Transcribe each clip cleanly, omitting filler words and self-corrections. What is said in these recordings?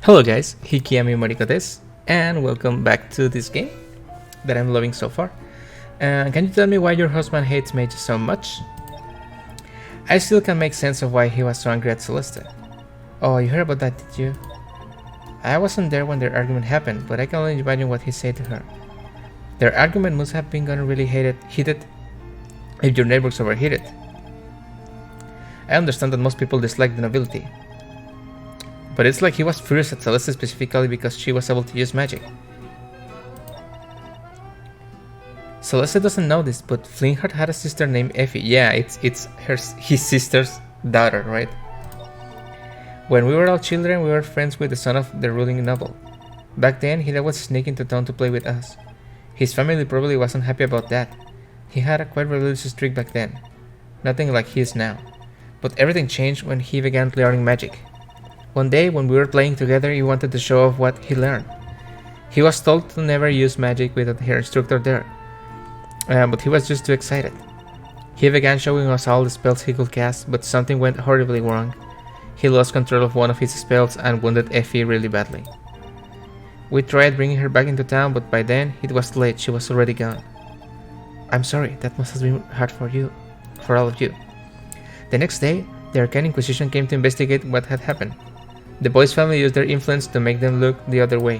Hello guys, Hikiami Moriko desu, and welcome back to this game that I'm loving so far. Can you tell me why your husband hates mages so much? I still can't make sense of why he was so angry at Celeste. Oh, you heard about that, did you? I wasn't there when their argument happened, but I can only imagine what he said to her. Their argument must have been gonna really heated if your neighbors overheated. I understand that most people dislike the nobility, but it's like he was furious at Celeste specifically because she was able to use magic. Celeste doesn't know this, but Flintheart had a sister named Effie. Yeah, it's his sister's daughter, right? When we were all children, we were friends with the son of the ruling noble. Back then, he was sneaking into town to play with us. His family probably wasn't happy about that. He had a quite religious streak back then. Nothing like he is now. But everything changed when he began learning magic. One day, when we were playing together, he wanted to show off what he learned. He was told to never use magic without her instructor there, but he was just too excited. He began showing us all the spells he could cast, but something went horribly wrong. He lost control of one of his spells and wounded Effie really badly. We tried bringing her back into town, but by then, it was late, she was already gone. I'm sorry, that must have been hard for all of you. The next day, the Arcane Inquisition came to investigate what had happened. The boy's family used their influence to make them look the other way,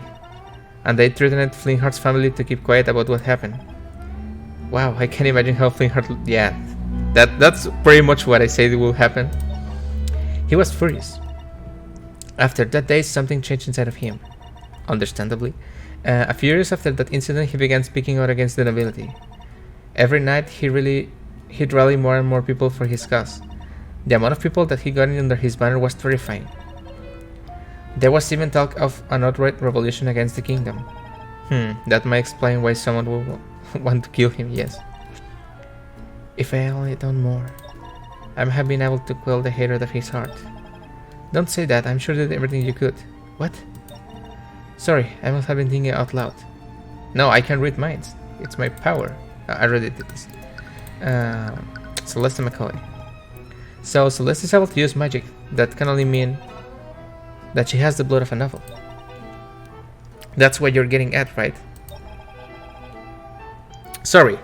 and they threatened Flintheart's family to keep quiet about what happened. Wow, I can't imagine how Flintheart... yeah, that's pretty much what I said will happen. He was furious. After that day, something changed inside of him. Understandably. A few years after that incident, he began speaking out against the nobility. Every night, he'd rally more and more people for his cause. The amount of people that he got in under his banner was terrifying. There was even talk of an outright revolution against the kingdom. That might explain why someone would want to kill him, yes. If I only done more, I might have been able to quell the hatred of his heart. Don't say that, I'm sure you did everything you could. What? Sorry, I must have been thinking out loud. No, I can read minds. It's my power. I already did this. Celeste McCoy. So Celeste is able to use magic. That can only mean that she has the blood of a novel. That's what you're getting at, right? Sorry,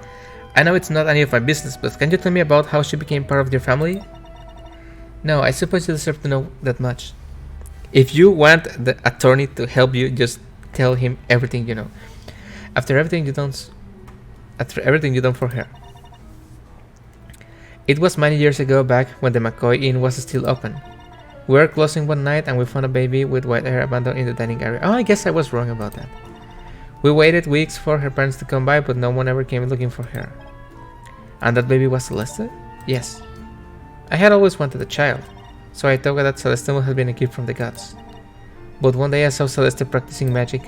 I know it's not any of my business, but can you tell me about how she became part of your family? No, I suppose you deserve to know that much. If you want the attorney to help you, just tell him everything you know. After everything you done for her. It was many years ago, back when the McCoy Inn was still open. We were closing one night and we found a baby with white hair abandoned in the dining area. Oh, I guess I was wrong about that. We waited weeks for her parents to come by, but no one ever came looking for her. And that baby was Celeste? Yes. I had always wanted a child, so I thought that Celeste must have been a gift from the gods. But one day I saw Celeste practicing magic.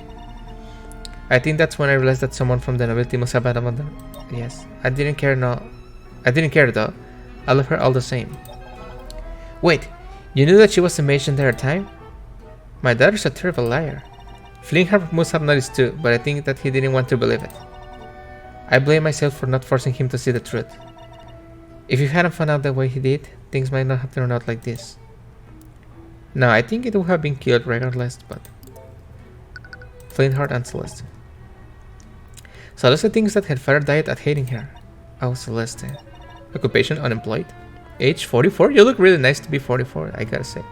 I think that's when I realized that someone from the nobility must have abandoned her. Yes. I didn't care though. I love her all the same. Wait, you knew that she was a mage the entire time? My daughter's a terrible liar. Flintheart must have noticed too, but I think that he didn't want to believe it. I blame myself for not forcing him to see the truth. If he hadn't found out the way he did, things might not have turned out like this. No, I think it would have been killed regardless, but... Flintheart and Celeste. Celeste thinks that her father died at hating her. Oh, Celeste. Occupation unemployed. Age 44? You look really nice to be 44, I gotta say.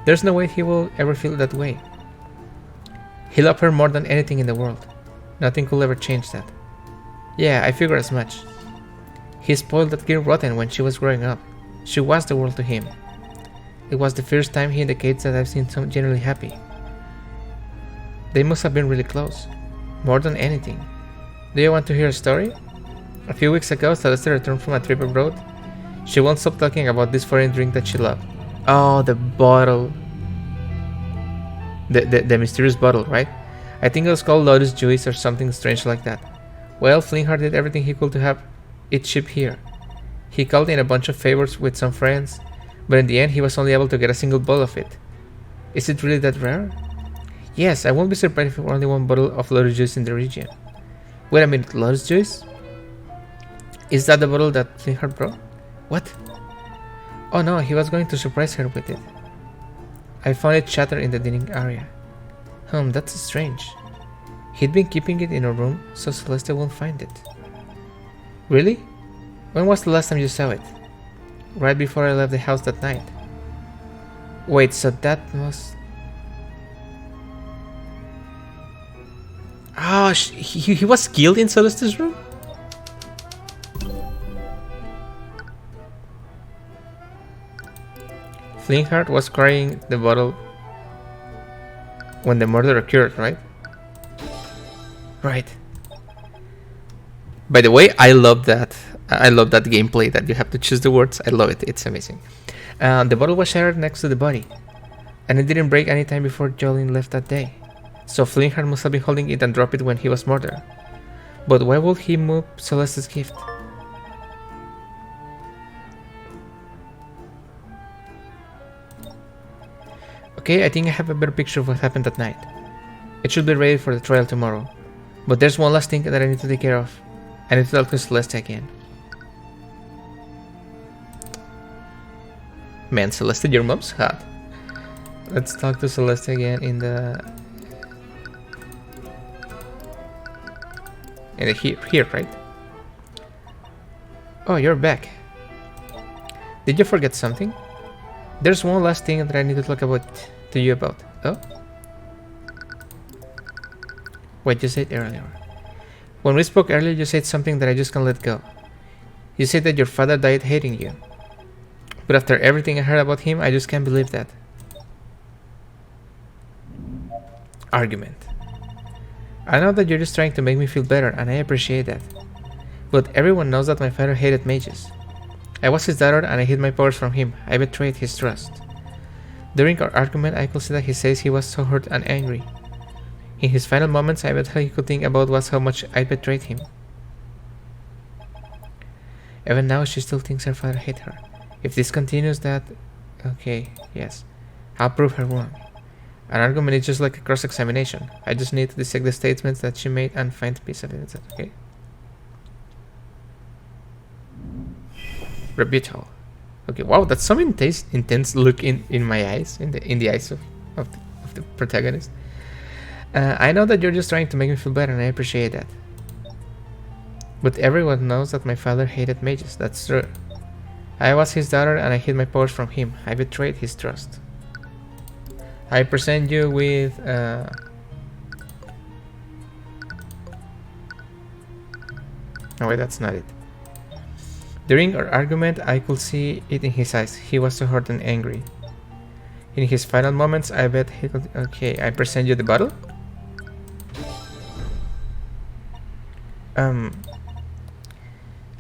There's no way he will ever feel that way. He loved her more than anything in the world. Nothing could ever change that. Yeah, I figured as much. He spoiled that girl rotten when she was growing up. She was the world to him. It was the first time he indicates that I've seen someone genuinely happy. They must have been really close. More than anything. Do you want to hear a story? A few weeks ago, Celeste returned from a trip abroad. She won't stop talking about this foreign drink that she loved. Oh, the bottle. The mysterious bottle, right? I think it was called Lotus Juice or something strange like that. Well, Flintheart did everything he could to have it shipped here. He called in a bunch of favors with some friends, but in the end he was only able to get a single bottle of it. Is it really that rare? Yes, I won't be surprised if there were only one bottle of Lotus Juice in the region. Wait a minute, Lotus Juice? Is that the bottle that Flintheart brought? What? Oh no, he was going to surprise her with it. I found it shattered in the dining area. That's strange. He'd been keeping it in her room so Celeste won't find it. Really? When was the last time you saw it? Right before I left the house that night. Wait, so that must... Oh, he was killed in Celeste's room? Flintheart was carrying the bottle when the murder occurred, right? Right. By the way, I love that. I love that gameplay that you have to choose the words. I love it. It's amazing. The bottle was shattered next to the body, and it didn't break any time before Jolene left that day. So Flintheart must have been holding it and dropped it when he was murdered. But why would he move Celeste's gift? Okay, I think I have a better picture of what happened that night. It should be ready for the trial tomorrow. But there's one last thing that I need to take care of. I need to talk to Celeste again. Man, Celeste, your mom's hot. Let's talk to Celeste again in the here, right? Oh, you're back. Did you forget something? There's one last thing that I need to talk to you about. Oh? What you said earlier. When we spoke earlier, you said something that I just can't let go. You said that your father died hating you. But after everything I heard about him, I just can't believe that. Argument. I know that you're just trying to make me feel better, and I appreciate that. But everyone knows that my father hated mages. I was his daughter, and I hid my powers from him. I betrayed his trust. During our argument, I could see that he says he was so hurt and angry. In his final moments, I bet all he could think about was how much I betrayed him. Even now, she still thinks her father hated her. If this continues, that... Okay, yes. I'll prove her wrong. An argument is just like a cross-examination. I just need to dissect the statements that she made and find peace of it. Okay? Rebuttal. Okay, wow, that's some intense look in my eyes, in the eyes of the protagonist. I know that you're just trying to make me feel better, and I appreciate that. But everyone knows that my father hated mages. That's true. I was his daughter, and I hid my powers from him. I betrayed his trust. I present you with... No, wait, that's not it. During our argument, I could see it in his eyes. He was so hurt and angry. In his final moments, I bet he could... Okay, I present you the bottle.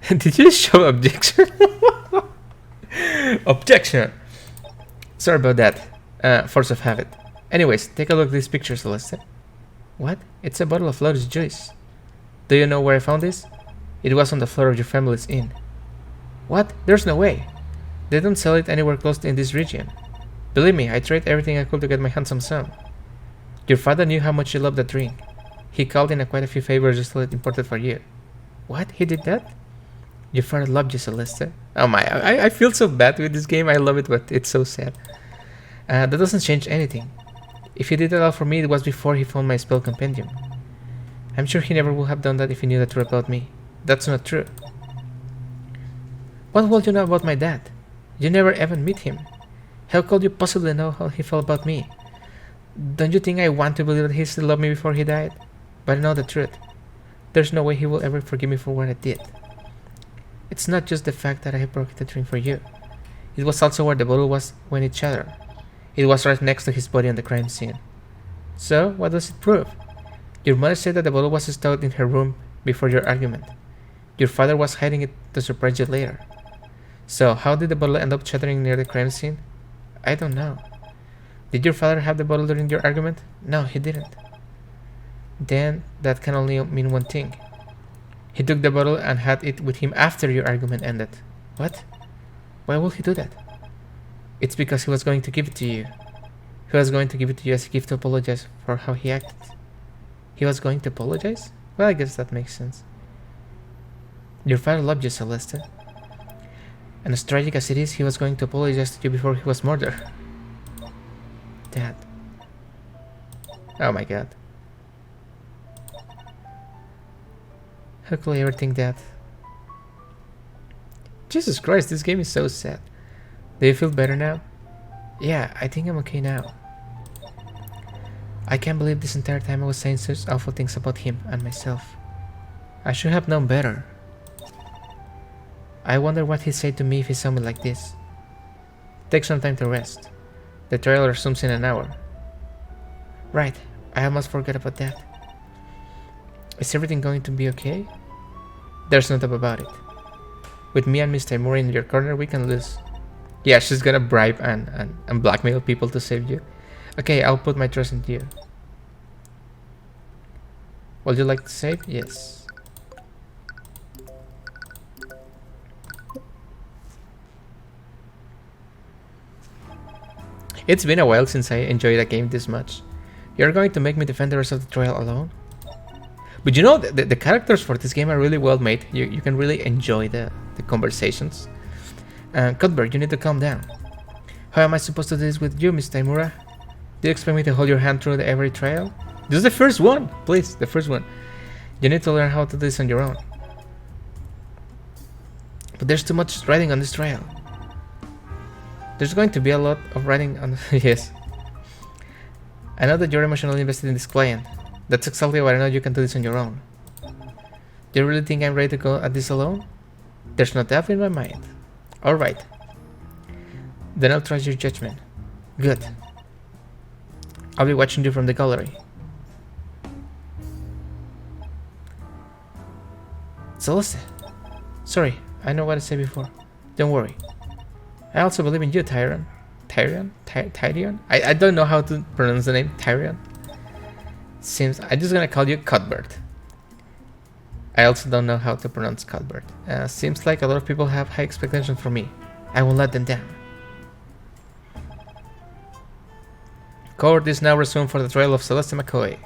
Did you show objection? Objection! Sorry about that. Force of habit. Anyways, take a look at this picture, Celeste. What? It's a bottle of lotus juice. Do you know where I found this? It was on the floor of your family's inn. What? There's no way. They don't sell it anywhere close in this region. Believe me, I tried everything I could to get my hands on some. Your father knew how much you loved that drink. He called in quite a few favors just to let it imported for you. What? He did that? Your father loved you, Celeste. Oh my, I feel so bad with this game. I love it, but it's so sad. That doesn't change anything. If he did that all for me, it was before he found my spell compendium. I'm sure he never would have done that if he knew the truth about me. That's not true. What would you know about my dad? You never even meet him. How could you possibly know how he felt about me? Don't you think I want to believe that he still loved me before he died? But I know the truth. There's no way he will ever forgive me for what I did. It's not just the fact that I broke the drink for you. It was also where the bottle was when it shattered. It was right next to his body on the crime scene. So, what does it prove? Your mother said that the bottle was stowed in her room before your argument. Your father was hiding it to surprise you later. So, how did the bottle end up shattering near the crime scene? I don't know. Did your father have the bottle during your argument? No, he didn't. Then, that can only mean one thing. He took the bottle and had it with him after your argument ended. What? Why would he do that? It's because he was going to give it to you. He was going to give it to you as a gift to apologize for how he acted. He was going to apologize? Well, I guess that makes sense. Your father loved you, Celeste. And as tragic as it is, he was going to apologize to you before he was murdered. that? Oh my god. How could I ever think that? Jesus Christ, this game is so sad. Do you feel better now? Yeah, I think I'm okay now. I can't believe this entire time I was saying such awful things about him and myself. I should have known better. I wonder what he'd say to me if he saw me like this. Take some time to rest. The trial resumes in an hour. Right, I almost forgot about that. Is everything going to be okay? There's no doubt about it. With me and Miss Taimura in your corner, we can lose. Yeah, she's gonna bribe and blackmail people to save you. Okay, I'll put my trust in you. Would you like to save? Yes. It's been a while since I enjoyed a game this much. You're going to make me defend the rest of the trial alone? But you know, the characters for this game are really well made. You can really enjoy the conversations. Cuthbert, you need to calm down. How am I supposed to do this with you, Miss Taimura? Do you expect me to hold your hand through every trial? This is the first one! Please, the first one. You need to learn how to do this on your own. But there's too much writing on this trial. There's going to be a lot of writing on... Yes. I know that you're emotionally invested in this client. That's exactly why I know you can do this on your own. Do you really think I'm ready to go at this alone? There's no doubt in my mind. Alright. Then I'll trust your judgment. Good. I'll be watching you from the gallery. Celeste. Sorry, I know what I said before. Don't worry. I also believe in you, Tyrion. Tyrion? I don't know how to pronounce the name. Tyrion? Seems I'm just gonna call you Cuthbert. I also don't know how to pronounce Cuthbert. Seems like a lot of people have high expectations for me. I won't let them down. Court is now resumed for the trial of Celeste McCoy.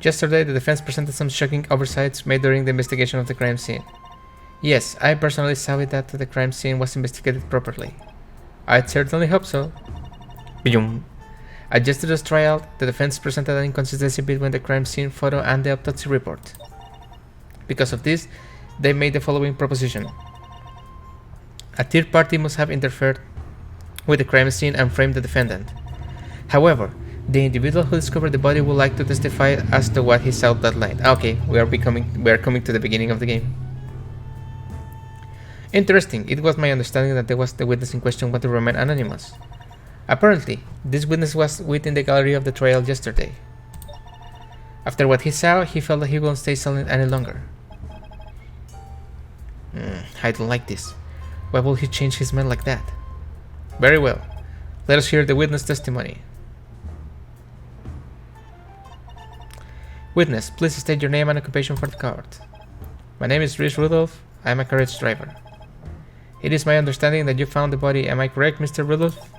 Yesterday, the defense presented some shocking oversights made during the investigation of the crime scene. Yes, I personally saw it that the crime scene was investigated properly. I certainly hope so. At yesterday's trial, the defense presented an inconsistency between the crime scene photo and the autopsy report. Because of this, they made the following proposition. A third party must have interfered with the crime scene and framed the defendant. However, the individual who discovered the body would like to testify as to what he saw that night. Okay, we are coming to the beginning of the game. Interesting, it was my understanding that the witness in question wanted to remain anonymous. Apparently, this witness was within the gallery of the trial yesterday. After what he saw, he felt that he won't stay silent any longer. I don't like this. Why will he change his mind like that? Very well. Let us hear the witness testimony. Witness, please state your name and occupation for the court. My name is Rhys Rudolph. I am a carriage driver. It is my understanding that you found the body. Am I correct, Mr. Rudolph?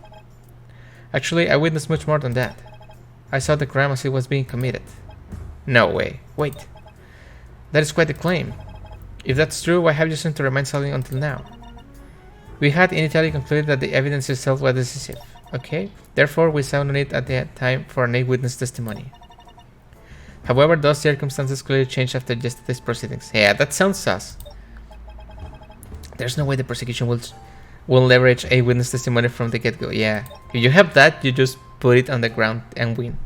Actually, I witnessed much more than that. I saw the crime as it was being committed. No way. Wait. That is quite a claim. If that's true, why have you seemed to remain silent until now? We had initially concluded that the evidence itself was decisive. Okay? Therefore, we saw no need at the time for an eyewitness testimony. However, those circumstances clearly changed after yesterday's proceedings. Yeah, that sounds sus. There's no way the prosecution will leverage a witness testimony from the get-go. Yeah, if you have that, you just put it on the ground and win.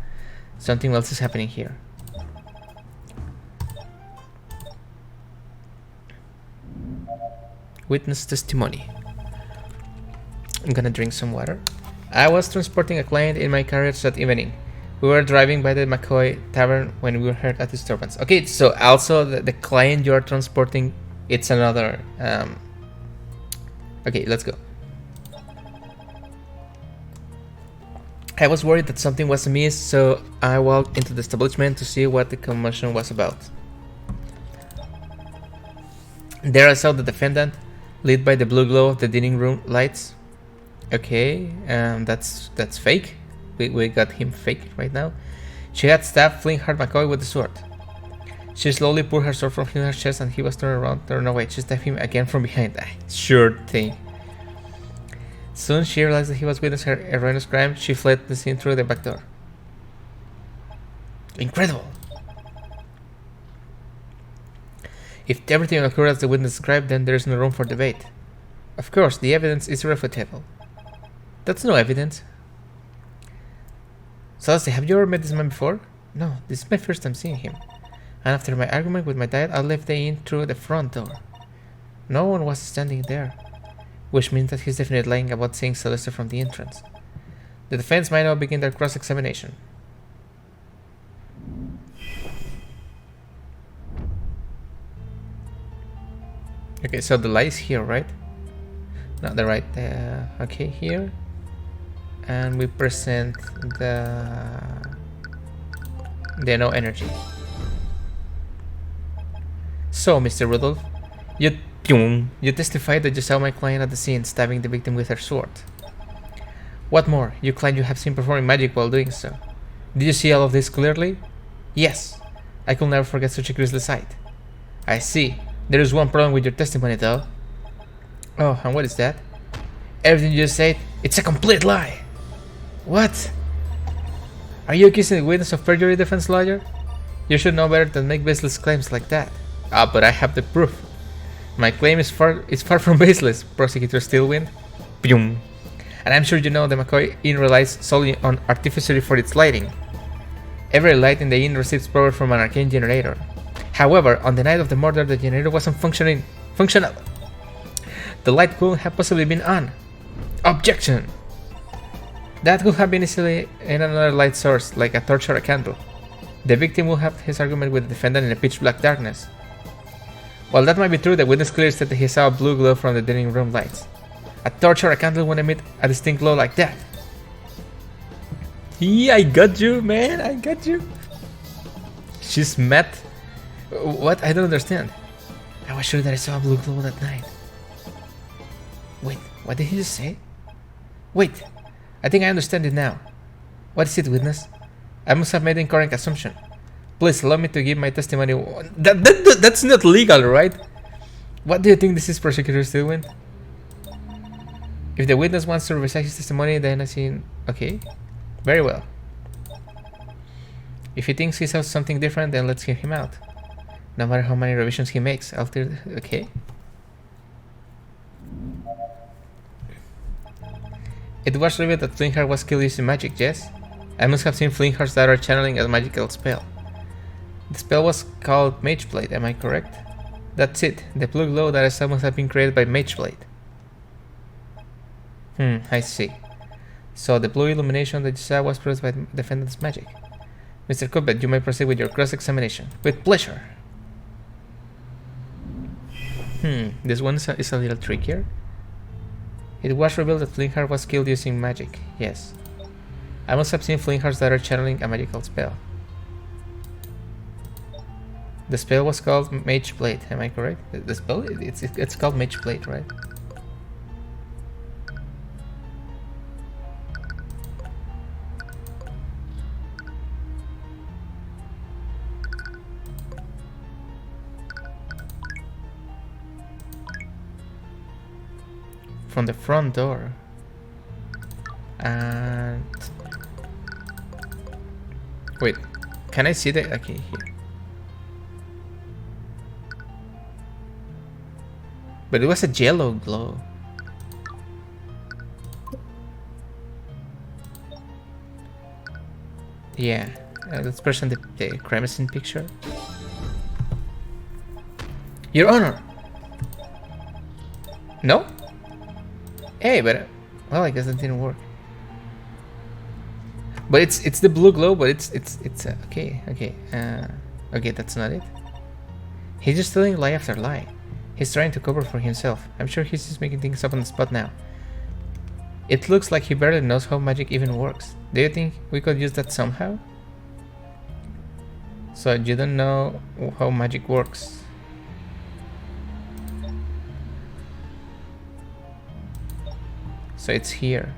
Something else is happening here. Witness testimony. I'm gonna drink some water. I was transporting a client in my carriage that evening. We were driving by the McCoy Tavern when we heard a disturbance. Okay, so also the client you are transporting, it's another... Okay, let's go. I was worried that something was amiss, so I walked into the establishment to see what the commotion was about. There I saw the defendant, lit by the blue glow of the dining room lights. Okay, that's fake. We got him fake right now. She had stabbed Flintheart McCoy with the sword. She slowly pulled her sword from her chest and he was turned away. She stabbed him again from behind. Sure thing. Soon she realized that he was witnessing her erroneous crime. She fled the scene through the back door. Incredible! If everything occurred as the witness described, then there is no room for debate. Of course, the evidence is irrefutable. That's no evidence. Celeste, have you ever met this man before? No, this is my first time seeing him. And after my argument with my dad, I left the inn through the front door. No one was standing there, which means that he's definitely lying about seeing Celeste from the entrance. The defense might now begin their cross-examination. Okay, so the lie is here, right? Not the right. Okay, here. And we present the no energy. So, Mr. Rudolph, you testified that you saw my client at the scene stabbing the victim with her sword. What more, you claim you have seen performing magic while doing so. Did you see all of this clearly? Yes. I could never forget such a grisly sight. I see. There is one problem with your testimony, though. Oh, and what is that? Everything you just said, it's a complete lie. What? Are you accusing the witness of perjury, defense lawyer? You should know better than make baseless claims like that. Ah, but I have the proof. My claim is far from baseless, Prosecutor Steelwind. Boom. And I'm sure you know the McCoy Inn relies solely on artificery for its lighting. Every light in the inn receives power from an arcane generator. However, on the night of the murder, the generator wasn't functional. The light couldn't have possibly been on. Objection! That could have been easily in another light source, like a torch or a candle. The victim will have his argument with the defendant in a pitch-black darkness. While that might be true, the witness clearly said that he saw a blue glow from the dining room lights. A torch or a candle wouldn't emit a distinct glow like that. Yeah, I got you, man, I got you. She's mad. What? I don't understand. I was sure that I saw a blue glow that night. Wait, what did he just say? Wait, I think I understand it now. What is it, witness? I must have made an incorrect assumption. Please allow me to give my testimony. That's not legal, right? What do you think this is, Prosecutor Steelwind? If the witness wants to revise his testimony, then I see. Okay, very well. If he thinks he saw something different, then let's hear him out. No matter how many revisions he makes, after. Okay. It was revealed that Flintheart was killed using magic, yes? I must have seen Flintheart's daughter channeling a magical spell. The spell was called Mageblade, am I correct? That's it. The blue glow that I saw must have been created by Mageblade. I see. So the blue illumination that you saw was produced by the defendant's magic. Mr. Cuthbert, you may proceed with your cross-examination. With pleasure. This one is a little trickier. It was revealed that Flintheart was killed using magic. Yes. I must have seen Flintheart's daughter channeling a magical spell. The spell was called Mageblade, am I correct? The spell? It's called Mageblade, right? From the front door. And wait, can I see the? Okay, here. But it was a yellow glow. Yeah, let's present the crime scene picture. Your Honor. No? Hey, but well, I guess that didn't work. But it's the blue glow, but it's okay, okay, that's not it. He's just telling lie after lie. He's trying to cover for himself. I'm sure he's just making things up on the spot now. It looks like he barely knows how magic even works. Do you think we could use that somehow? So you don't know how magic works. So it's here.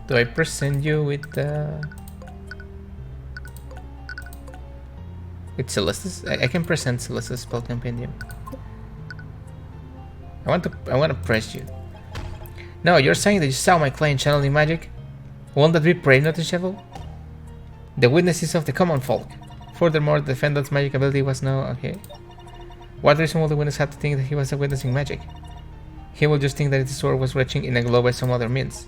Do I present you with Celeste's? I can present Celeste's spell compendium. I want to press you. No, you're saying that you saw my client channeling magic? Won't that be pretty noticeable? The witnesses of the common folk. Furthermore, the defendant's magic ability was no... Okay. What reason will the witness have to think that he was witnessing magic? He will just think that the sword was reaching in a globe by some other means.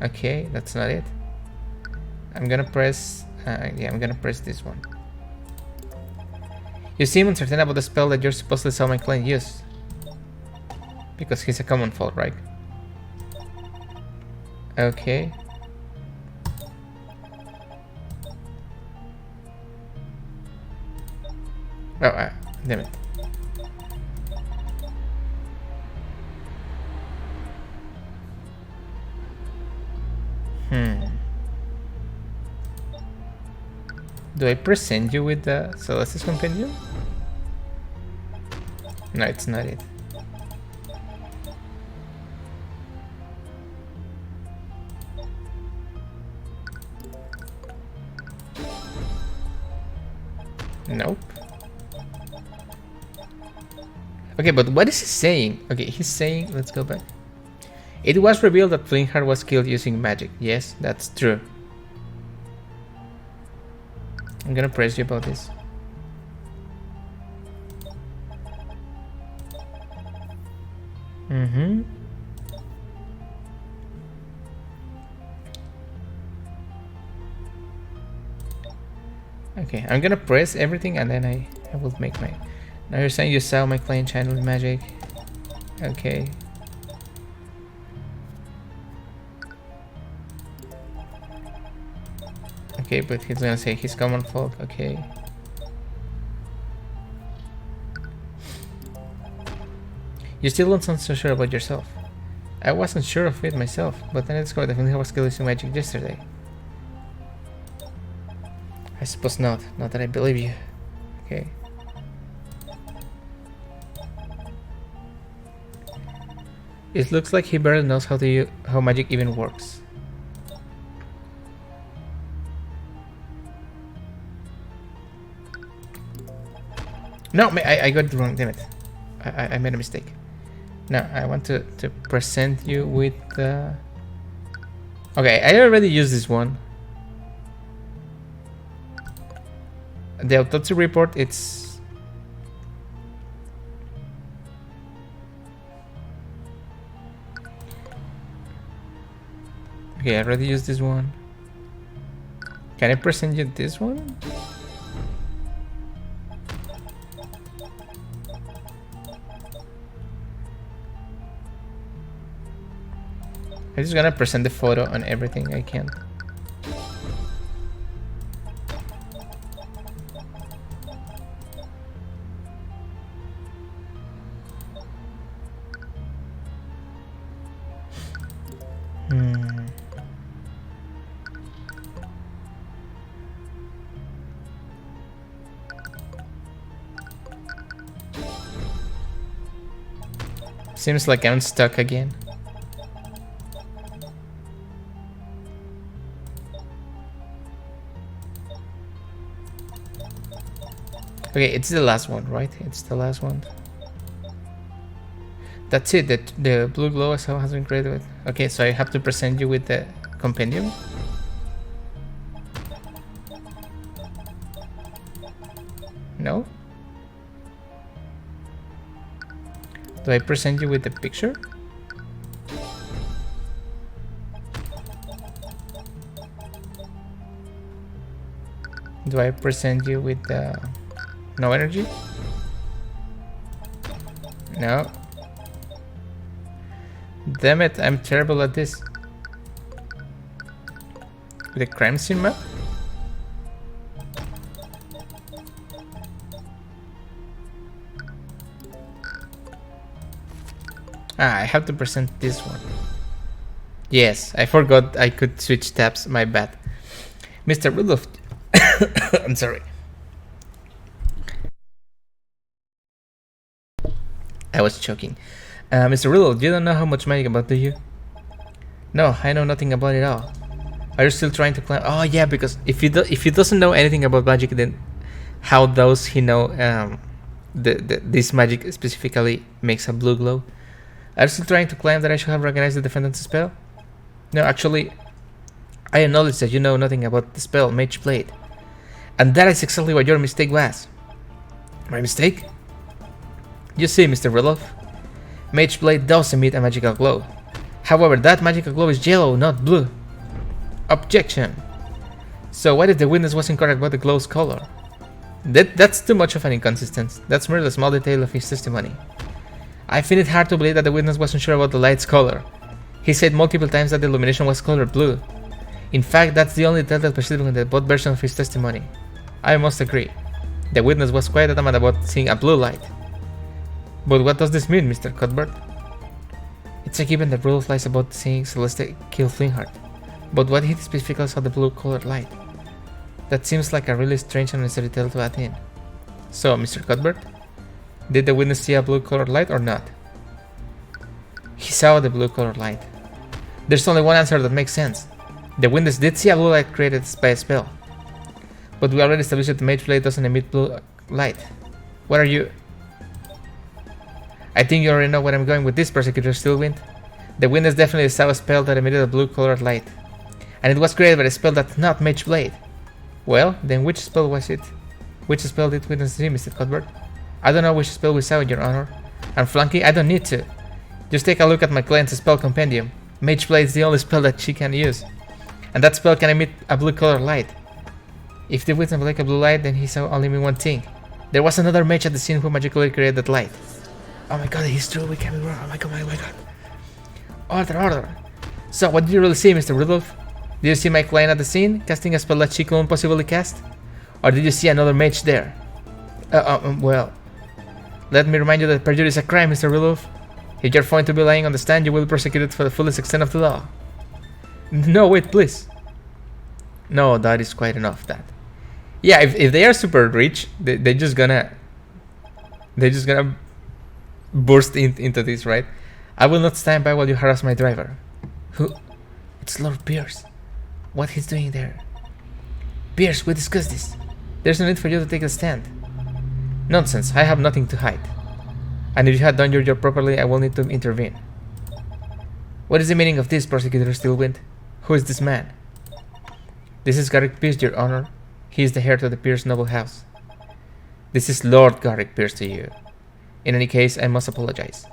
Okay, that's not it. I'm gonna press... yeah, I'm gonna press this one. You seem uncertain about the spell that you're supposedly saw my client use. Because he's a common folk, right? Okay. Oh, damn it. Do I present you with the Celeste's Compendium? No, it's not it. Nope. Okay, but what is he saying? Okay, he's saying, let's go back. It was revealed that Flintheart was killed using magic. Yes, that's true. I'm gonna press you about this. Okay, I'm gonna press everything and then I will make my... Now you're saying you saw my client channeling magic. Okay. Okay, but he's gonna say he's common folk. Okay. You still don't sound so sure about yourself. I wasn't sure of it myself, but then I discovered that I was killed using magic yesterday. I suppose not. Not that I believe you. Okay. It looks like he barely knows how magic even works. No, I got it wrong, damn it. I made a mistake. Now, I want to present you with the... Okay, I already used this one. The autopsy report, it's... Okay, I already used this one. Can I present you this one? I'm just gonna present the photo on everything I can. Seems like I'm stuck again. Okay, it's the last one, right? It's the last one. That's it. The blue glow has been created. Okay, so I have to present you with the compendium. No? Do I present you with the picture? Do I present you with the no energy? No. Damn it, I'm terrible at this. With the crime scene map? Ah, I have to present this one. Yes, I forgot I could switch tabs, my bad. Mr. Rudolph... I'm sorry. I was choking. Mr. Rudolph, you don't know how much magic about, do you? No, I know nothing about it all. Are you still trying to climb? Oh yeah, because if he doesn't know anything about magic, then how does he know this magic specifically makes a blue glow. Are you still trying to claim that I should have recognized the defendant's spell? No, actually, I acknowledge that you know nothing about the spell Mage Blade. And that is exactly what your mistake was. My mistake? You see, Mr. Riddle, Mage Blade does emit a magical glow. However, that magical glow is yellow, not blue. Objection. So what if the witness was incorrect about the glow's color? That's too much of an inconsistency. That's merely a small detail of his testimony. I find it hard to believe that the witness wasn't sure about the light's color. He said multiple times that the illumination was colored blue. In fact, that's the only detail that persisted in both versions of his testimony. I must agree. The witness was quite adamant about seeing a blue light. But what does this mean, Mr. Cuthbert? It's a given that Rudolph lies about seeing Celeste kill Flintheart. But what he specifically saw the blue colored light? That seems like a really strange and unnecessary detail to add in. So, Mr. Cuthbert, did the witness see a blue colored light or not? He saw the blue colored light. There's only one answer that makes sense. The witness did see a blue light created by a spell. But we already established that the Mage Blade doesn't emit blue light. What are you... I think you already know where I'm going with this, Prosecutor Stillwind. The witness definitely saw a spell that emitted a blue colored light. And it was created by a spell that's not Mage Blade. Well, then which spell was it? Which spell did witness see, Mr. Cuthbert? I don't know which spell we saw, Your Honor. And Flunky, I don't need to. Just take a look at my client's spell compendium. Mage Blade is the only spell that she can use. And that spell can emit a blue colored light. If the witness like a blue light, then he saw only one thing. There was another mage at the scene who magically created that light. Oh my god, he's true, we can't be wrong. Oh my god, oh my god. Order. So, what did you really see, Mr. Rudolph? Did you see my client at the scene, casting a spell that she couldn't possibly cast? Or did you see another mage there? Well, let me remind you that perjury is a crime, Mr. Rudolph. If you're found to be lying on the stand, you will be prosecuted for the fullest extent of the law. No, wait, please. No, that is quite enough, that. Yeah, if they are super rich, they're just gonna burst into this, right? I will not stand by while you harass my driver. Who? It's Lord Pierce. What he's doing there? Pierce, we discussed this. There's no need for you to take a stand. Nonsense, I have nothing to hide. And if you had done your job properly, I will need to intervene. What is the meaning of this, Prosecutor Stillwind? Who is this man? This is Garrick Pierce, Your Honor. He is the heir to the Pierce noble house. This is Lord Garrick Pierce to you. In any case, I must apologize.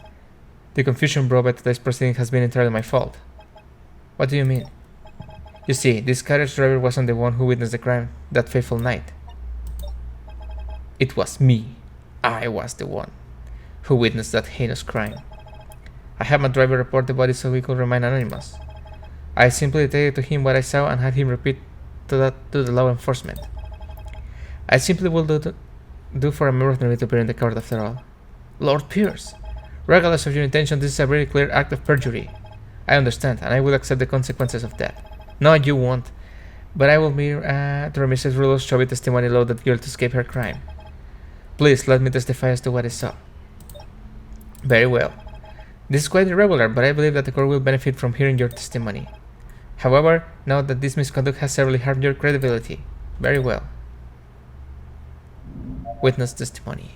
The confusion brought by today's proceeding has been entirely my fault. What do you mean? You see, this carriage driver wasn't the one who witnessed the crime that fateful night. It was me. I was the one who witnessed that heinous crime. I had my driver report the body so we could remain anonymous. I simply dictated to him what I saw and had him repeat to the law enforcement. I simply will do for a member of the community to appear in the court after all. Lord Pierce, regardless of your intention, this is a very clear act of perjury. I understand, and I will accept the consequences of that. No, you won't. But I will be to Mrs. Rudolph's show me testimony law that girl to escape her crime. Please let me testify as to what I saw. Very well. This is quite irregular, but I believe that the court will benefit from hearing your testimony. However, note that this misconduct has severely harmed your credibility. Very well. Witness testimony.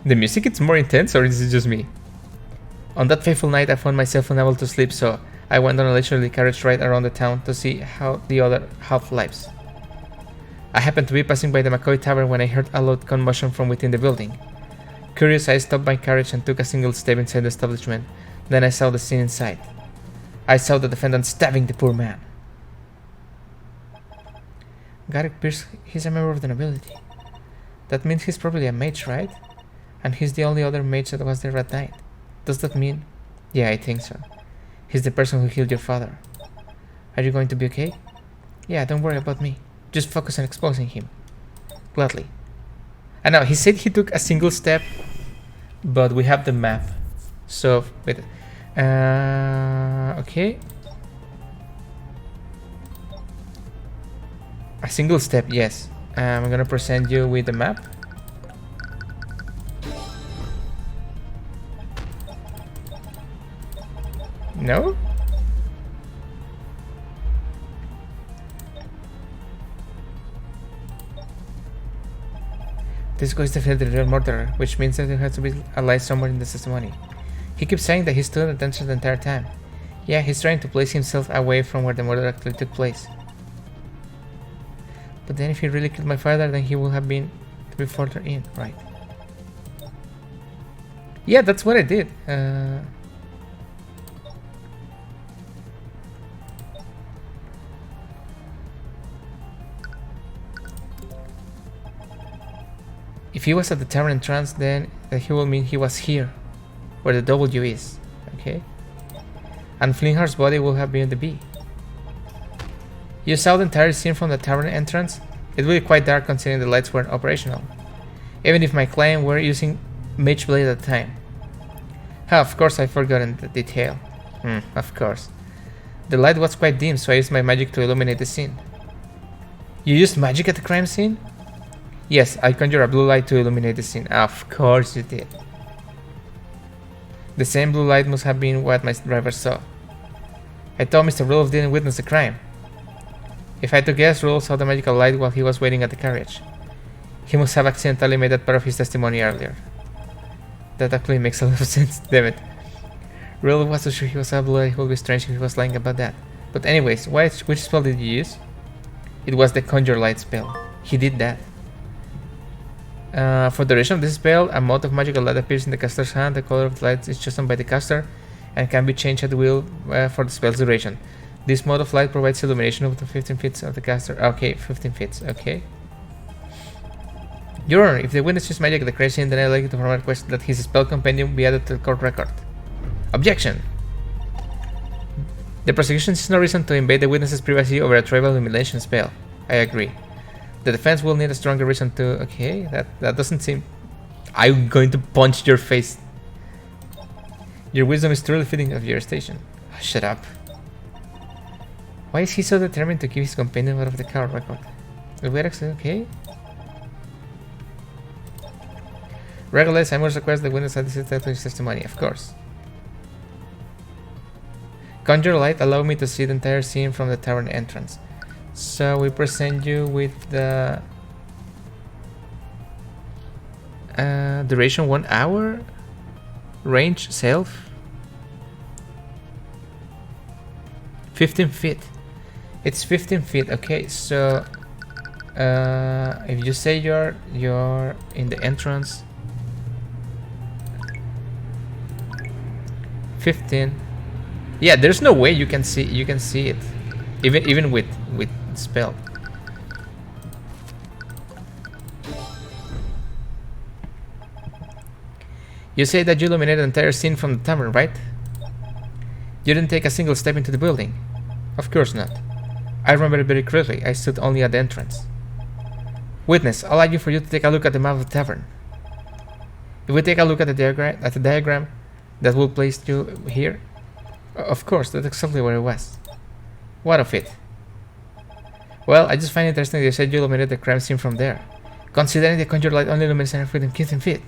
The music is more intense, or is it just me? On that fateful night, I found myself unable to sleep, so I went on a leisurely carriage ride around the town to see how the other half-lives. I happened to be passing by the McCoy Tavern when I heard a loud commotion from within the building. Curious, I stopped my carriage and took a single step inside the establishment. Then I saw the scene inside. I saw the defendant stabbing the poor man. Garrick Pierce, he's a member of the nobility. That means he's probably a mage, right? And he's the only other mage that was there at night. Does that mean? Yeah, I think so. He's the person who killed your father. Are you going to be okay? Yeah, don't worry about me. Just focus on exposing him. Gladly. I know, he said he took a single step, but we have the map. So, wait. Okay. A single step, yes. I'm gonna present you with the map. No? This guy is definitely the real murderer, which means that there has to be a lie somewhere in the testimony. He keeps saying that he stood at the entrance the entire time. Yeah, he's trying to place himself away from where the murder actually took place. But then if he really killed my father, then he would have been to be further in, right? Yeah, that's what I did. If he was at the tavern entrance, then he will mean he was here, where the W is, okay? And Flintheart's body will have been the B. You saw the entire scene from the tavern entrance? It will be quite dark considering the lights weren't operational, even if my client were using Mage Blade at the time. Of course I've forgotten the detail. Of course. The light was quite dim, so I used my magic to illuminate the scene. You used magic at the crime scene? Yes, I conjured a blue light to illuminate the scene. Of course you did. The same blue light must have been what my driver saw. I thought Mr. Rudolph didn't witness the crime. If I had to guess, Rudolph saw the magical light while he was waiting at the carriage. He must have accidentally made that part of his testimony earlier. That actually makes a lot of sense, damn it. Rudolph was so sure he was a blue light, it would be strange if he was lying about that. But anyways, which spell did you use? It was the Conjure Light spell. He did that. For the duration of this spell, a mode of magical light appears in the caster's hand. The color of the light is chosen by the caster and can be changed at will for the spell's duration. This mode of light provides illumination up to 15 feet of the caster. Okay, 15 feet, okay. Your Honor, if the witness used magic at the crime scene, then I'd like you to form a request that his spell compendium be added to the court record. Objection! The prosecution sees no reason to invade the witness's privacy over a tribal illumination spell. I agree. The defense will need a stronger reason to... Okay, that doesn't seem... I'm going to punch your face. Your wisdom is truly fitting of your station. Shut up. Why is he so determined to keep his companion out of the court record? Okay. Regardless, I must request the witness add to his testimony, of course. Conjure light allow me to see the entire scene from the tavern entrance. So we present you with the duration 1 hour, range self 15 feet. It's 15 feet. Okay, so if you say you're in the entrance, 15. Yeah, there's no way you can see it, even with spell. You say that you illuminated the entire scene from the tavern, right? You didn't take a single step into the building. Of course not. I remember it very clearly. I stood only at the entrance. Witness, I'll allow for you to take a look at the map of the tavern. If we take a look at the diagram that will place you here. Of course, that's exactly where it was. What of it? Well, I just find it interesting that you said you illuminated the crime scene from there. Considering the conjure light only illuminates 115 feet.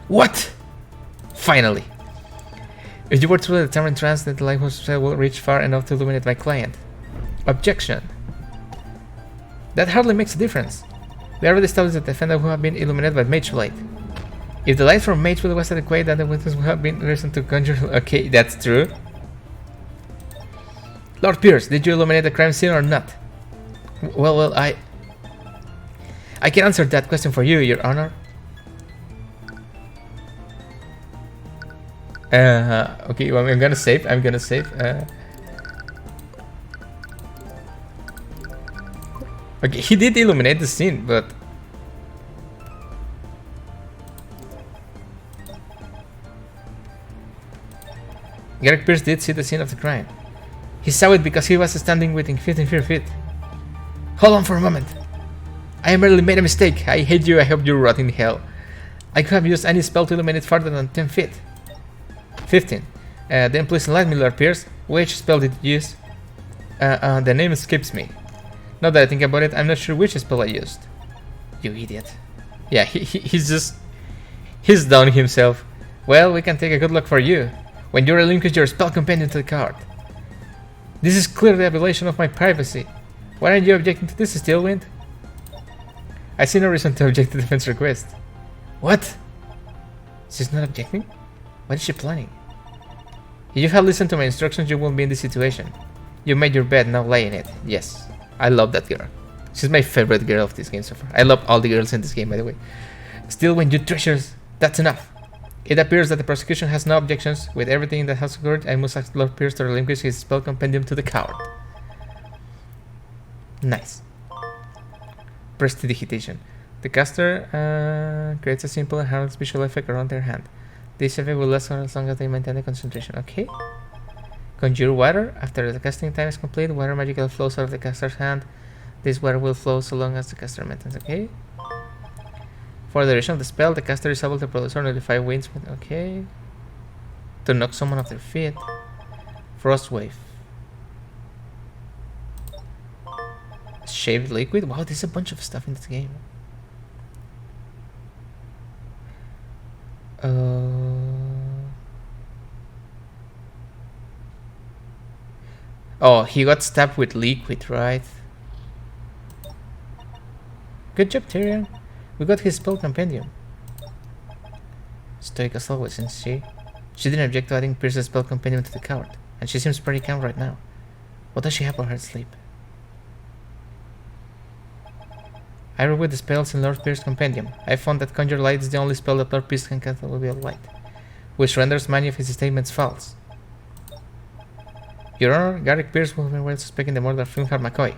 What? Finally. If you were to the tavern entrance, that the light will reach far enough to illuminate my client. Objection. That hardly makes a difference. We already established that the defendant would have been illuminated by Mage Blade. If the light from Mage Blade was adequate, then the witness would have been reason to conjure... Okay, that's true. Lord Pierce, did you illuminate the crime scene or not? Well, I can answer that question for you, Your Honor. Okay, well, I'm gonna save. Okay, he did illuminate the scene, but... Garrick Pierce did see the scene of the crime. He saw it because he was standing within 15 feet. Hold on for a moment. I merely made a mistake. I hate you. I hope you rot in hell. I could have used any spell to illuminate farther than 10 feet. 15. Then please enlighten me, Lord Pierce. Which spell did you use? The name escapes me. Now that I think about it, I'm not sure which spell I used. You idiot. Yeah, he's done himself. Well, we can take a good look for you. When you relinquish your spell companion to the card. This is clearly a violation of my privacy. Why aren't you objecting to this, Steelwind? I see no reason to object to the defense request. What? She's not objecting? What is she planning? If you had listened to my instructions, you won't be in this situation. You made your bed, now lay in it. Yes. I love that girl. She's my favorite girl of this game so far. I love all the girls in this game, by the way. Still, when you treasures, that's enough. It appears that the prosecution has no objections. With everything that has occurred, I must ask Lord Pierce to relinquish his spell compendium to the coward. Nice. Prestidigitation. The caster creates a simple and harmless visual effect around their hand. This effect will last as long as they maintain the concentration. Okay. Conjure water. After the casting time is complete, water magically flows out of the caster's hand. This water will flow so long as the caster maintains. Okay. For the duration of the spell, the caster is able to produce or nullify winds. Okay. To knock someone off their feet. Frost wave. Shaved liquid. Wow, there's a bunch of stuff in this game. Oh, he got stabbed with liquid, right? Good job, Tyrion. We got his spell compendium. Stoic as always, since she didn't object to adding Pierce's spell compendium to the coward, and she seems pretty calm right now. What does she have on her sleep? I reviewed the spells in Lord Pierce's compendium. I found that Conjure Light is the only spell that Lord Pierce can cast with light, which renders many of his statements false. Your Honor, Garrick Pierce will have been well suspecting the murder of Filmhard McCoy.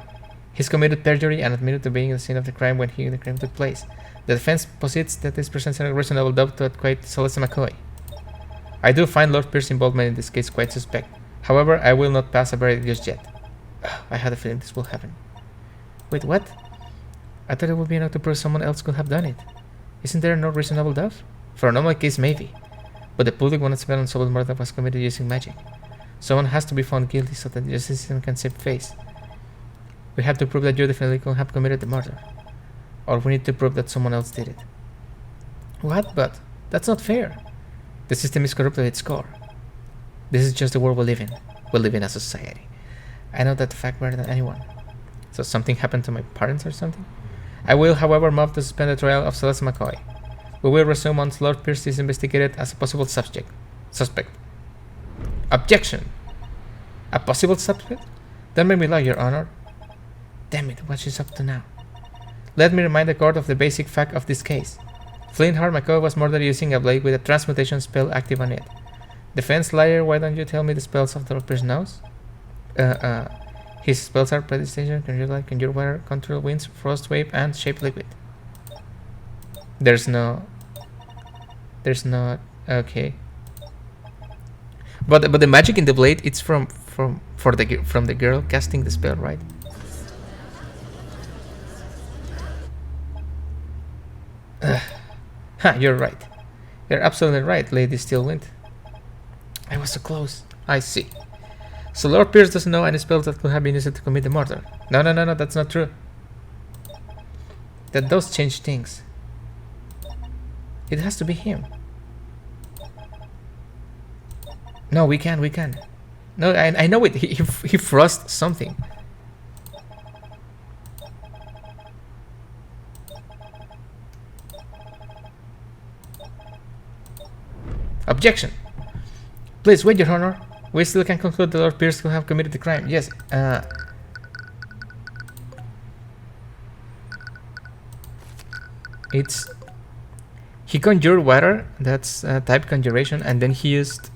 He's committed perjury and admitted to being at the scene of the crime when the crime took place. The defense posits that this presents a reasonable doubt to acquit Celeste McCoy. I do find Lord Pierce's involvement in this case quite suspect. However, I will not pass a verdict just yet. I had a feeling this will happen. Wait, what? I thought it would be enough to prove someone else could have done it. Isn't there no reasonable doubt? For a normal case, maybe. But the public won't spell unsolved murder was committed using magic. Someone has to be found guilty so that the justice system can save face. We have to prove that you definitely could have committed the murder. Or we need to prove that someone else did it. What? But that's not fair. The system is corrupt at its core. This is just the world we live in. We live in a society. I know that fact better than anyone. So something happened to my parents or something? I will, however, move to suspend the trial of Celeste McCoy. We will resume once Lord Pierce is investigated as a possible suspect. Objection! A possible suspect? Don't make me lie, Your Honor. Damn it, what is up to now? Let me remind the court of the basic fact of this case. Flintheart McCoy was murdered using a blade with a transmutation spell active on it. Defense liar, why don't you tell me the spells of Lord Pierce knows? His spells are Predigestion, Conjure Light, Conjure Water, Control Winds, Frost Wave, and Shape Liquid. There's no... Okay. But the magic in the blade, it's from the girl casting the spell, right? You're right. You're absolutely right, Lady Steelwind. I was so close. I see. So Lord Pierce doesn't know any spells that could have been used to commit the murder. No, that's not true. That does change things. It has to be him. No, we can. No, I know it. He frost something. Objection. Please wait, Your Honor. We still can conclude that Lord Pierce could have committed the crime. Yes. He conjured water. That's type conjuration, and then he used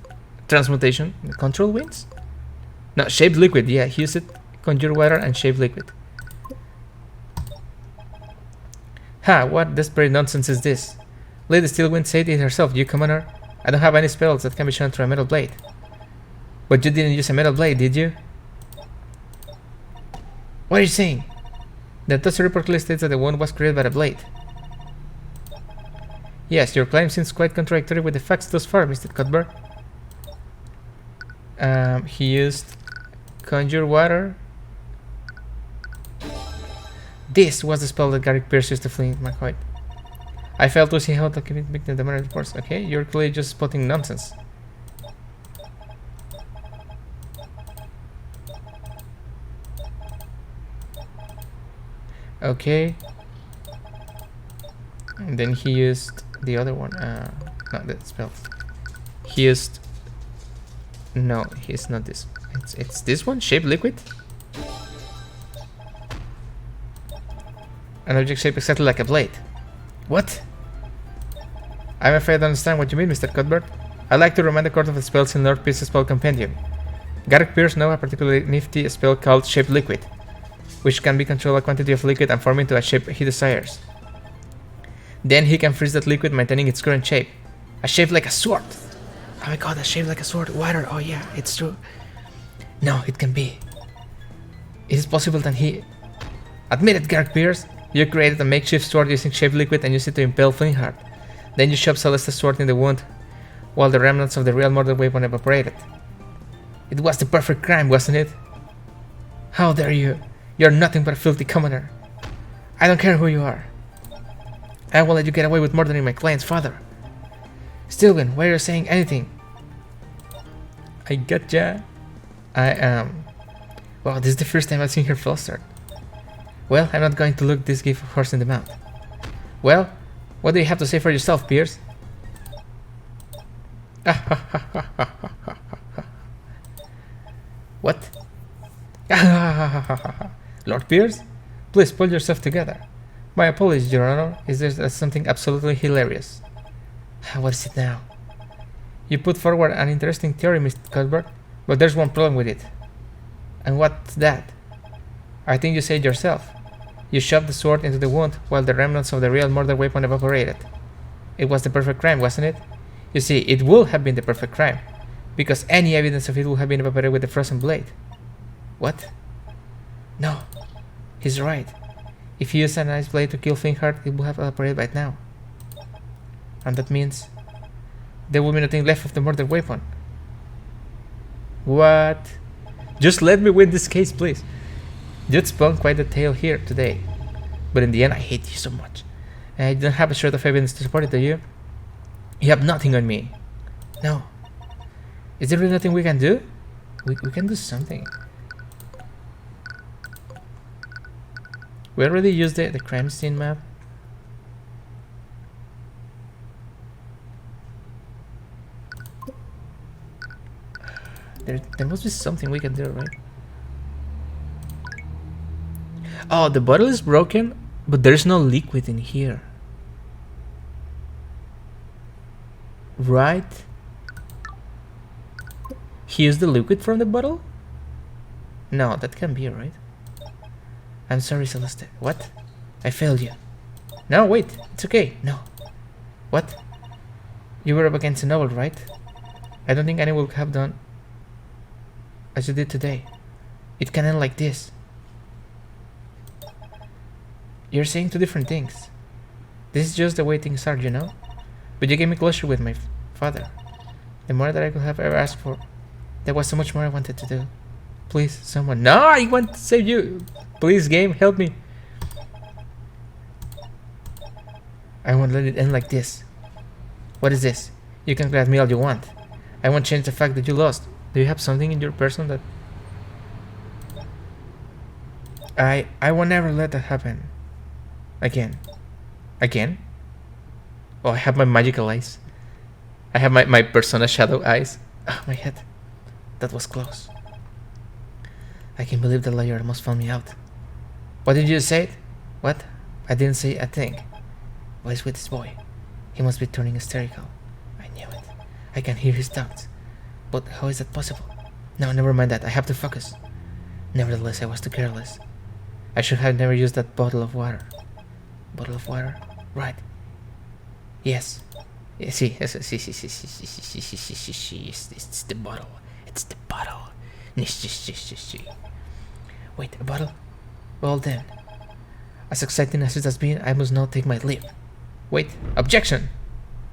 transmutation. Control winds? No, shaped liquid. Yeah, he used it. Conjure water and shape liquid. What desperate nonsense is this? Lady Steelwind said it herself, you commoner. I don't have any spells that can be shown through a metal blade. But you didn't use a metal blade, did you? What are you saying? The autopsy report clearly states that the wound was created by a blade. Yes, your claim seems quite contradictory with the facts thus far, Mr. Cuthbert. He used conjure water. This was the spell that Garrick Pierce used to fling McCoy. I failed to see how to commit victim the murder reports. Okay, you're clearly just spotting nonsense. Okay. And then he used the other one. Not that spell. He used. No, he's not this. It's this one. Shape liquid. An object shaped exactly like a blade. What? I'm afraid I don't understand what you mean, Mr. Cuthbert. I'd like to remind the court of the spells in Lord Pierce's spell compendium. Garrick Pierce knows a particularly nifty spell called Shape Liquid, which can be control a quantity of liquid and form into a shape he desires. Then he can freeze that liquid, maintaining its current shape. A shape like a sword. Oh my god, a shape like a sword. Water. Oh yeah, it's true. No, it can be. It is possible that he... Admit it, Garrick Pierce. You created a makeshift sword using shape liquid and used it to impale Flingheart. Then you shoved Celeste's sword in the wound, while the remnants of the real murder weapon evaporated. It was the perfect crime, wasn't it? How dare you? You're nothing but a filthy commoner. I don't care who you are. I won't let you get away with murdering my client's father. Stilwyn, why are you saying anything? I gotcha. Wow, this is the first time I've seen her flustered. Well, I'm not going to look this gift horse in the mouth. Well, what do you have to say for yourself, Pierce? What? Lord Pierce? Please pull yourself together. My apologies, Your Honor. Is there something absolutely hilarious? What is it now? You put forward an interesting theory, Mr. Cuthbert, but there's one problem with it. And what's that? I think you said yourself. You shoved the sword into the wound while the remnants of the real murder weapon evaporated. It was the perfect crime, wasn't it? You see, it would have been the perfect crime, because any evidence of it would have been evaporated with the frozen blade. What? No, he's right. If you used an ice blade to kill Flingheart, it would have evaporated by now. And that means there will be nothing left of the murder weapon. What? Just let me win this case, please. You'd spun quite a tale here today, but in the end I hate you so much. And I don't have a shred of evidence to support it, do you? You have nothing on me. No. Is there really nothing we can do? We can do something. We already used the crime scene map. There must be something we can do, right? Oh, the bottle is broken, but there's no liquid in here. Right? He used the liquid from the bottle? No, that can't be, right? I'm sorry, Celeste. What? I failed you. No, wait. It's okay. No. What? You were up against a novel, right? I don't think anyone would have done as you did today. It can end like this. You're saying two different things. This is just the way things are, you know? But you gave me closure with my father. The more that I could have ever asked for. There was so much more I wanted to do. Please, someone. No, I want to save you. Please, game, help me. I won't let it end like this. What is this? You can grab me all you want. I won't change the fact that you lost. Do you have something in your person that... I will never let that happen. Again. Again? Oh, I have my magical eyes. I have my persona shadow eyes. Oh, my head. That was close. I can't believe the lawyer almost found me out. What did you say? What? I didn't say a thing. What is with this boy? He must be turning hysterical. I knew it. I can hear his doubts. But how is that possible? No, never mind that. I have to focus. Nevertheless, I was too careless. I should have never used that bottle of water. Bottle of water? Right. Yes. Sí, it's the bottle. It's the bottle. Wait, a bottle? Well then. As exciting as it has been, I must now take my leave. Wait, objection!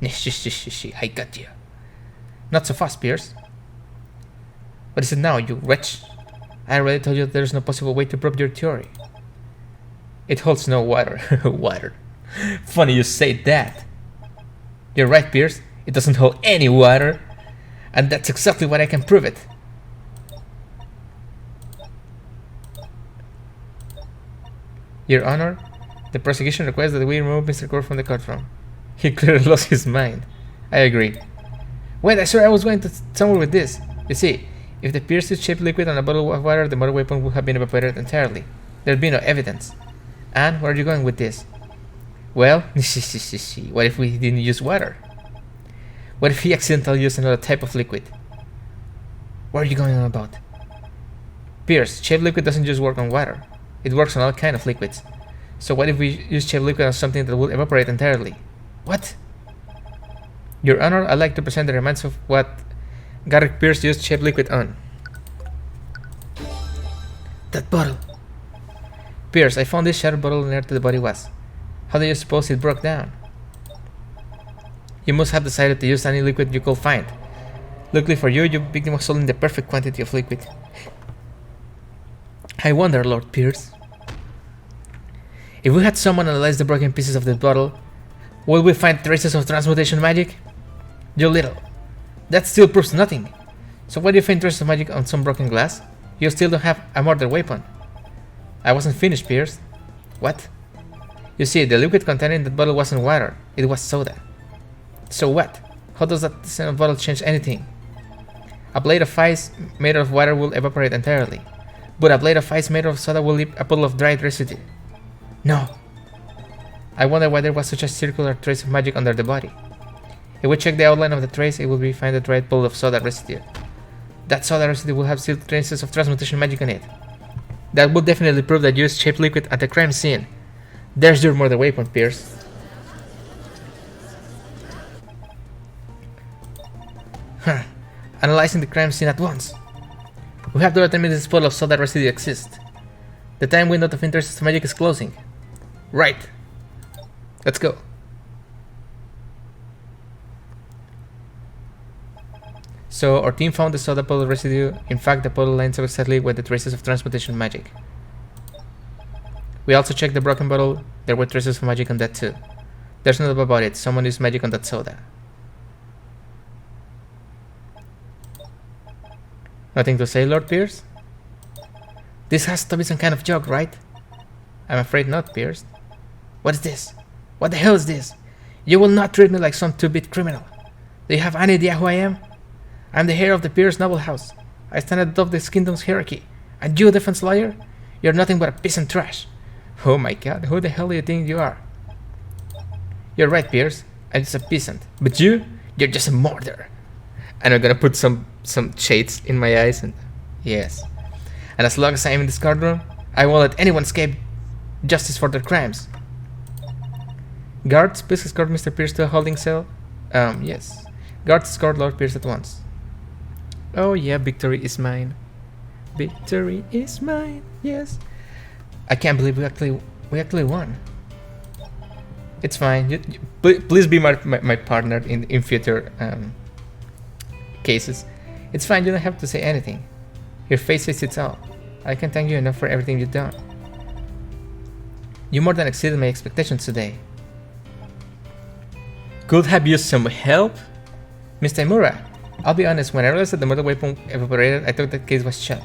I got you. Not so fast, Pierce. What is it now, you wretch? I already told you that there's no possible way to prove your theory. It holds no water. Water. Funny you say that. You're right, Pierce. It doesn't hold any water. And that's exactly what I can prove it. Your Honor, the prosecution requests that we remove Mr. Gore from the courtroom. He clearly lost his mind. I agree. Wait, I swear I was going to somewhere with this. You see, if the Pierce used shaped liquid on a bottle of water, the murder weapon would have been evaporated entirely. There'd be no evidence. And where are you going with this? Well, what if we didn't use water? What if he accidentally used another type of liquid? What are you going on about? Pierce, shaped liquid doesn't just work on water. It works on all kinds of liquids. So what if we use shaped liquid on something that will evaporate entirely? What? Your Honor, I'd like to present the remains of what Garrick Pierce used shaped liquid on. That bottle. Pierce, I found this shattered bottle near to the body was. How do you suppose it broke down? You must have decided to use any liquid you could find. Luckily for you, your victim was holding the perfect quantity of liquid. I wonder, Lord Pierce. If we had someone analyze the broken pieces of the bottle, will we find traces of transmutation magic? You little. That still proves nothing. So why do you find traces of magic on some broken glass? You still don't have a murder weapon. I wasn't finished, Pierce. What? You see, the liquid contained in that bottle wasn't water, it was soda. So what? How does that design of bottle change anything? A blade of ice made of water will evaporate entirely, but a blade of ice made of soda will leave a puddle of dried residue. No. I wonder why there was such a circular trace of magic under the body. If we check the outline of the trace, it will be find a dried puddle of soda residue. That soda residue will have still traces of transmutation magic on it. That would definitely prove that you used shaped liquid at the crime scene. There's your murder weapon, Pierce. Huh. Analyzing the crime scene at once. We have to determine if this puddle of soda residue exists. The time window of interest of magic is closing. Right. Let's go. So our team found the soda puddle residue. In fact, the puddle lines up exactly with the traces of transmutation magic. We also checked the broken bottle. There were traces of magic on that too. There's no doubt about it. Someone used magic on that soda. Nothing to say, Lord Pierce? This has to be some kind of joke, right? I'm afraid not, Pierce. What is this? What the hell is this? You will not treat me like some two-bit criminal. Do you have any idea who I am? I'm the heir of the Pierce noble house. I stand at the top of this kingdom's hierarchy. And you, defense lawyer? You're nothing but a piece of trash. Oh my god, who the hell do you think you are? You're right, Pierce. I'm just a peasant. But you're just a murderer. And I'm gonna put some shades in my eyes and... Yes. And as long as I'm in this courtroom, I won't let anyone escape justice for their crimes. Guards, please escort Mr. Pierce to a holding cell. Yes. Guards, escort Lord Pierce at once. Oh yeah, victory is mine. Victory is mine, yes. I can't believe we actually won. It's fine. Please be my partner in future cases. It's fine, you don't have to say anything. Your face says it all. I can thank you enough for everything you've done. You more than exceeded my expectations today. Could have used some help? Mr. Imura, I'll be honest, when I realized that the murder weapon evaporated, I thought the case was shut.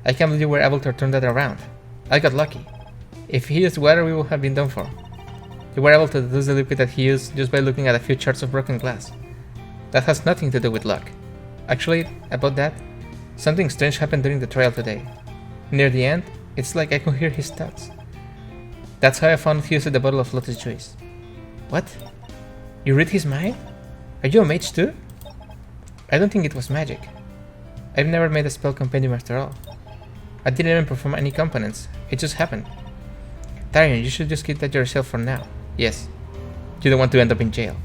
I can't believe you were able to turn that around. I got lucky. If he used water, we would have been done for. You were able to deduce the liquid that he used just by looking at a few shards of broken glass. That has nothing to do with luck. Actually, about that, something strange happened during the trial today. Near the end, it's like I could hear his thoughts. That's how I found he used the bottle of Lotus Juice. What? You read his mind? Are you a mage too? I don't think it was magic. I've never made a spell compendium after all. I didn't even perform any components, it just happened. Tyrion, you should just keep that to yourself for now. Yes. You don't want to end up in jail.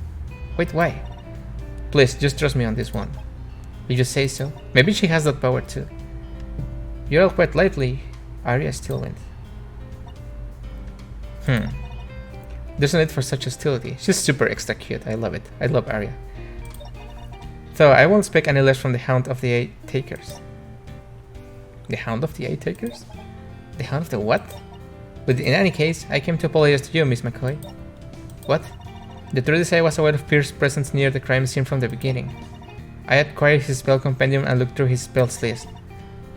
Wait, why? Please, just trust me on this one. Did you say so? Maybe she has that power too. You're all quite lightly. Arya still went. There's no need for such hostility. She's super extra cute. I love it. I love Arya. So I won't expect any less from the Hound of the Eight Takers. The Hound of the Eight Takers? The Hound of the what? But in any case, I came to apologize to you, Miss McCoy. What? The truth is I was aware of Pierce's presence near the crime scene from the beginning. I acquired his spell compendium and looked through his spells list.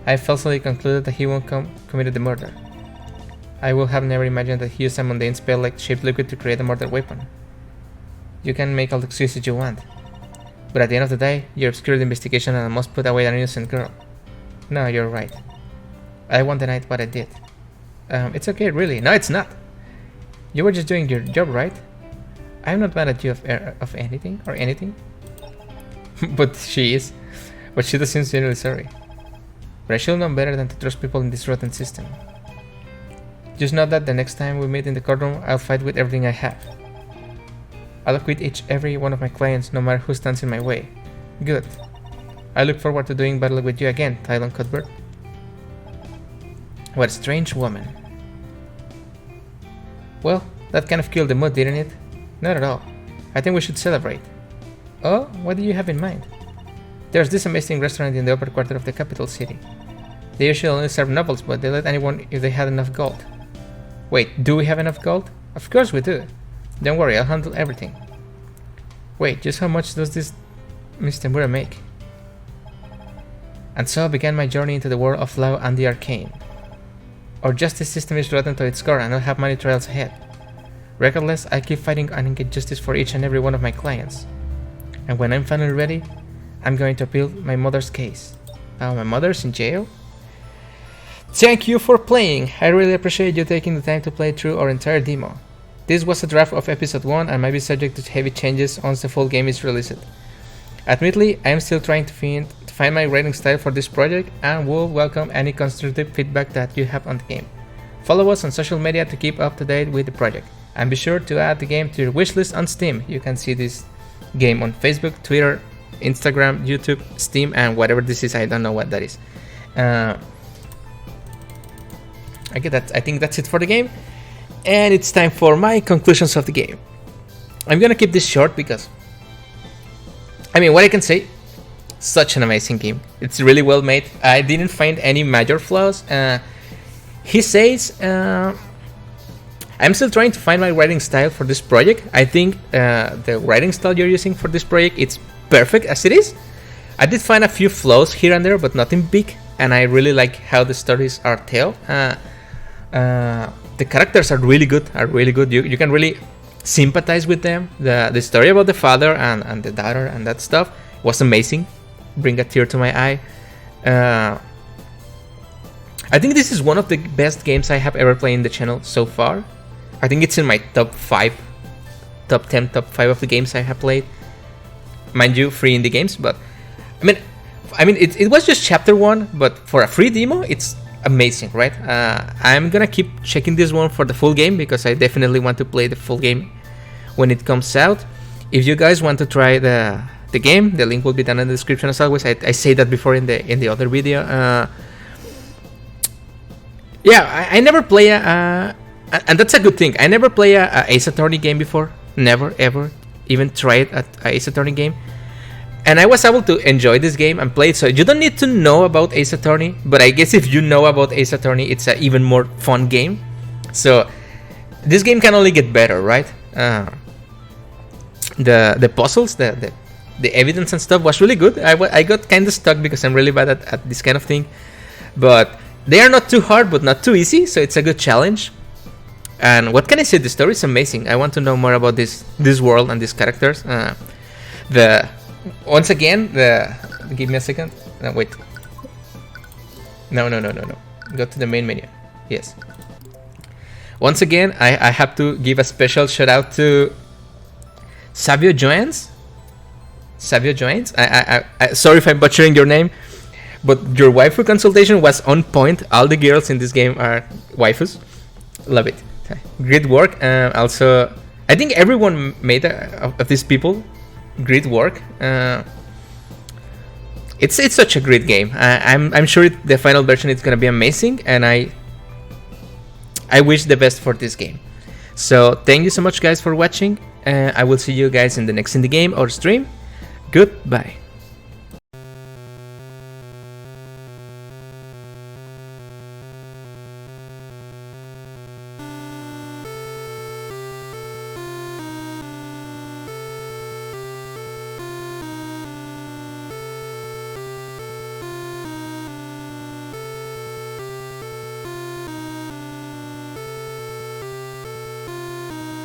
I falsely concluded that he won't committed the murder. I would have never imagined that he used a mundane spell like shaped liquid to create a murder weapon. You can make all the excuses you want. But at the end of the day, you obscured the investigation and must put away an innocent girl. No, you're right. I won't deny what I did. It's okay, really. No, it's not. You were just doing your job, right? I'm not mad at you of anything or anything. But she is. But she does seem sincerely sorry. But I should know better than to trust people in this rotten system. Just know that the next time we meet in the courtroom, I'll fight with everything I have. I'll acquit every one of my clients, no matter who stands in my way. Good. I look forward to doing battle with you again, Tyrion Cuthbert. What a strange woman. Well, that kind of killed the mood, didn't it? Not at all. I think we should celebrate. Oh, what do you have in mind? There's this amazing restaurant in the upper quarter of the capital city. They usually only serve nobles, but they let anyone if they had enough gold. Wait, do we have enough gold? Of course we do. Don't worry, I'll handle everything. Wait, just how much does this Mr. Mura make? And so began my journey into the world of law and the arcane. Our justice system is rotten to its core and I'll have many trials ahead. Regardless, I keep fighting and get justice for each and every one of my clients. And when I'm finally ready, I'm going to appeal my mother's case. Oh, my mother's in jail? Thank you for playing! I really appreciate you taking the time to play through our entire demo. This was a draft of episode 1 and might be subject to heavy changes once the full game is released. Admittedly, I am still trying to find my writing style for this project and will welcome any constructive feedback that you have on the game. Follow us on social media to keep up to date with the project, and be sure to add the game to your wishlist on Steam. You can see this game on Facebook, Twitter, Instagram, YouTube, Steam, and whatever this is. I don't know what that is. I think that's it for the game. And it's time for my conclusions of the game. I'm gonna keep this short because, I mean, what I can say, such an amazing game. It's really well made. I didn't find any major flaws. He says, I'm still trying to find my writing style for this project. I think the writing style you're using for this project, it's perfect as it is. I did find a few flaws here and there, but nothing big. And I really like how the stories are told. The characters are really good. You can really sympathize with them. The story about the father and the daughter and that stuff was amazing. Bring a tear to my eye. I think this is one of the best games I have ever played in the channel so far. I think it's in my top 10, top 5 of the games I have played. Mind you, free indie games, but I mean, it was just chapter 1, but for a free demo, it's amazing, right? I'm gonna keep checking this one for the full game because I definitely want to play the full game when it comes out. If you guys want to try the game, the link will be down in the description as always. I say that before in the other video. Yeah, I never play and that's a good thing. I never play a Ace Attorney game before. Never ever even tried a Ace Attorney game. And I was able to enjoy this game and play it. So you don't need to know about Ace Attorney, but I guess if you know about Ace Attorney, it's an even more fun game. So this game can only get better, right? The puzzles, the evidence and stuff was really good. I got kind of stuck because I'm really bad at this kind of thing. But they are not too hard, but not too easy. So it's a good challenge. And what can I say? The story is amazing. I want to know more about this world and these characters. Once again, give me a second. No, wait. No. Go to the main menu. Yes. Once again, I have to give a special shout out to Savio Joens. Sorry if I'm butchering your name, but your waifu consultation was on point. All the girls in this game are waifus. Love it. Great work. Also, I think everyone made of these people. Great work. It's such a great game. I'm sure the final version is gonna be amazing, and I wish the best for this game. So thank you so much, guys, for watching. I will see you guys in the next indie game or stream. Goodbye.